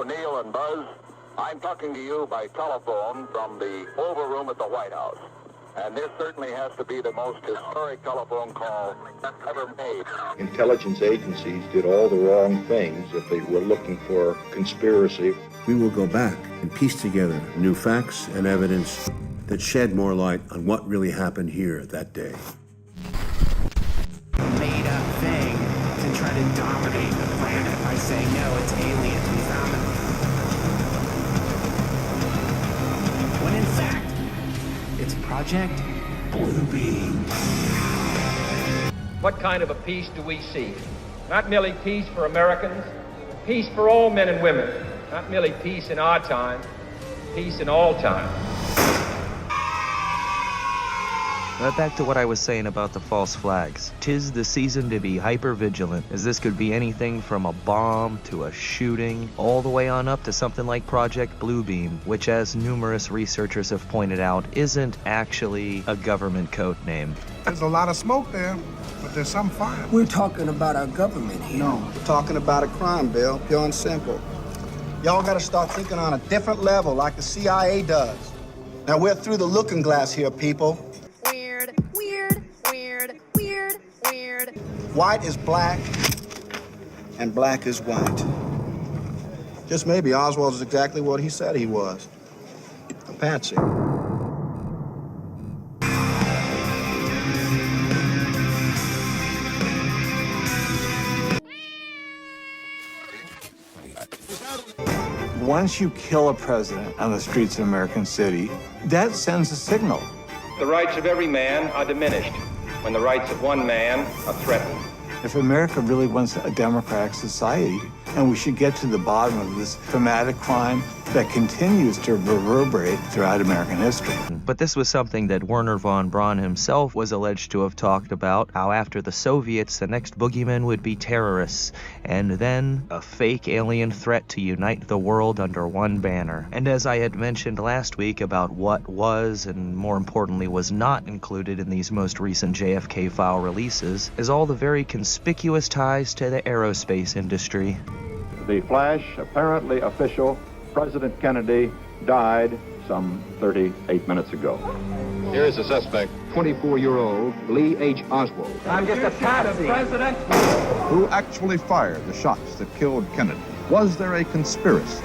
Neil and Buzz. I'm talking to you by telephone from the Oval Room at the White House. And this certainly has to be the most historic telephone call ever made. Intelligence agencies did all the wrong things if they were looking for conspiracy. We will go back and piece together new facts and evidence that shed more light on what really happened here that day. Made up thing to try to dominate the planet by saying, no, it's alien, we found them. When in fact, it's Project Bluebeam. What kind of a peace do we seek? Not merely peace for Americans, peace for all men and women. Not merely peace in our time, peace in all time. But back to what I was saying about the false flags. 'Tis the season to be hyper-vigilant, as this could be anything from a bomb to a shooting, all the way on up to something like Project Bluebeam, which, as numerous researchers have pointed out, isn't actually a government code name. There's a lot of smoke there, but there's some fire. We're talking about our government here. No, we're talking about a crime, Bill, pure and simple. Y'all gotta start thinking on a different level, like the CIA does. Now, we're through the looking glass here, people. Weird. White is black, and black is white. Just maybe Oswald is exactly what he said he was. A patsy. Once you kill a president on the streets of American City, that sends a signal. The rights of every man are diminished when the rights of one man are threatened. If America really wants a democratic society, and we should get to the bottom of this traumatic crime that continues to reverberate throughout American history. But this was something that Wernher von Braun himself was alleged to have talked about, how after the Soviets, the next boogeyman would be terrorists, and then a fake alien threat to unite the world under one banner. And as I had mentioned last week about what was, and more importantly was not included in these most recent JFK file releases, is all the very conspicuous ties to the aerospace industry. The flash, apparently official, President Kennedy died some 38 minutes ago. Here is the suspect, 24-year-old Lee H. Oswald. I'm just a patsy. President. Who actually fired the shots that killed Kennedy? Was there a conspiracy?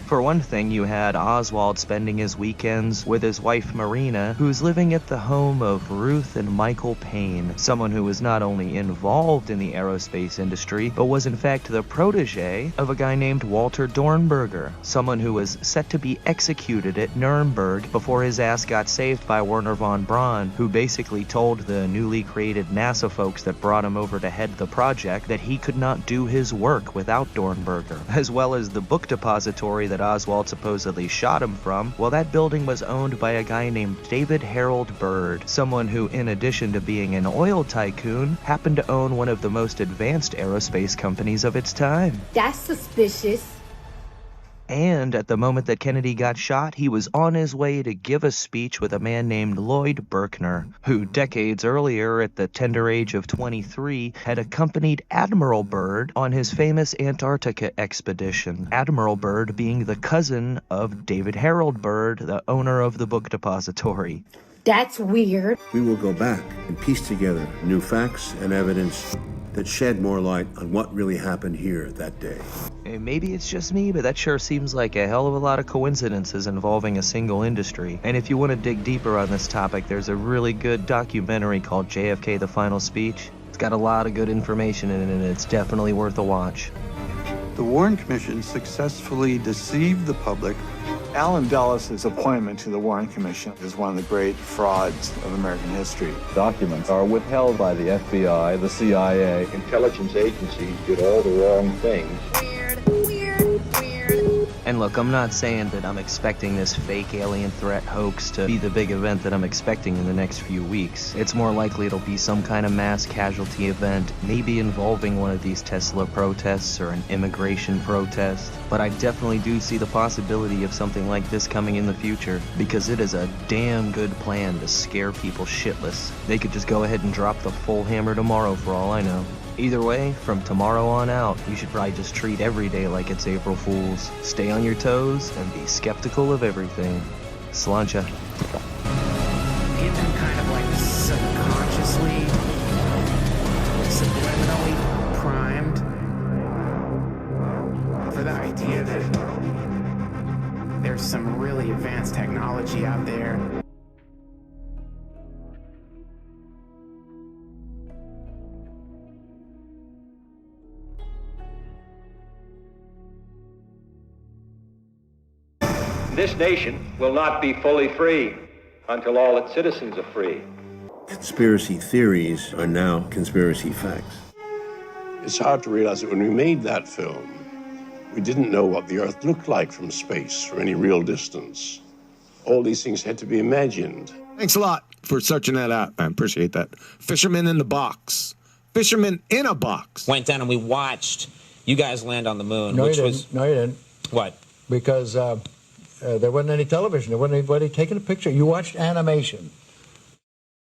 For one thing, you had Oswald spending his weekends with his wife Marina, who's living at the home of Ruth and Michael Payne, someone who was not only involved in the aerospace industry, but was in fact the protege of a guy named Walter Dornberger, someone who was set to be executed at Nuremberg before his ass got saved by Wernher von Braun, who basically told the newly created NASA folks that brought him over to head the project that he could not do his work without Dornberger, as well as the book depository that Oswald supposedly shot him from. Well, that building was owned by a guy named David Harold Byrd, someone who, in addition to being an oil tycoon, happened to own one of the most advanced aerospace companies of its time. That's suspicious. And at the moment that Kennedy got shot, he was on his way to give a speech with a man named Lloyd Berkner, who decades earlier, at the tender age of 23, had accompanied Admiral Byrd on his famous Antarctica expedition. Admiral Byrd being the cousin of David Harold Byrd, the owner of the book depository. That's weird. We will go back and piece together new facts and evidence that shed more light on what really happened here that day. And maybe it's just me, but that sure seems like a hell of a lot of coincidences involving a single industry. And if you want to dig deeper on this topic, there's a really good documentary called JFK: The Final Speech. It's got a lot of good information in it, and it's definitely worth a watch. The Warren Commission successfully deceived the public. Allen Dulles' appointment to the Warren Commission is one of the great frauds of American history. Documents are withheld by the FBI, the CIA. Intelligence agencies did all the wrong things. And look, I'm not saying that I'm expecting this fake alien threat hoax to be the big event that I'm expecting in the next few weeks. It's more likely it'll be some kind of mass casualty event, maybe involving one of these Tesla protests or an immigration protest. But I definitely do see the possibility of something like this coming in the future, because it is a damn good plan to scare people shitless. They could just go ahead and drop the full hammer tomorrow for all I know. Either way, from tomorrow on out, you should probably just treat every day like it's April Fool's. Stay on your toes and be skeptical of everything. Sláinte. Get them kind of like subconsciously, subliminally primed for the idea that there's some really advanced technology out there. This nation will not be fully free until all its citizens are free. Conspiracy theories are now conspiracy facts. It's hard to realize that when we made that film, we didn't know what the Earth looked like from space or any real distance. All these things had to be imagined. Thanks a lot for searching that out, man. Appreciate that. Fisherman in the box. Fisherman in a box. Went down and we watched you guys land on the moon, No, which you was... didn't. No, you didn't. What? Because there wasn't any television. There wasn't anybody taking a picture. You watched animation.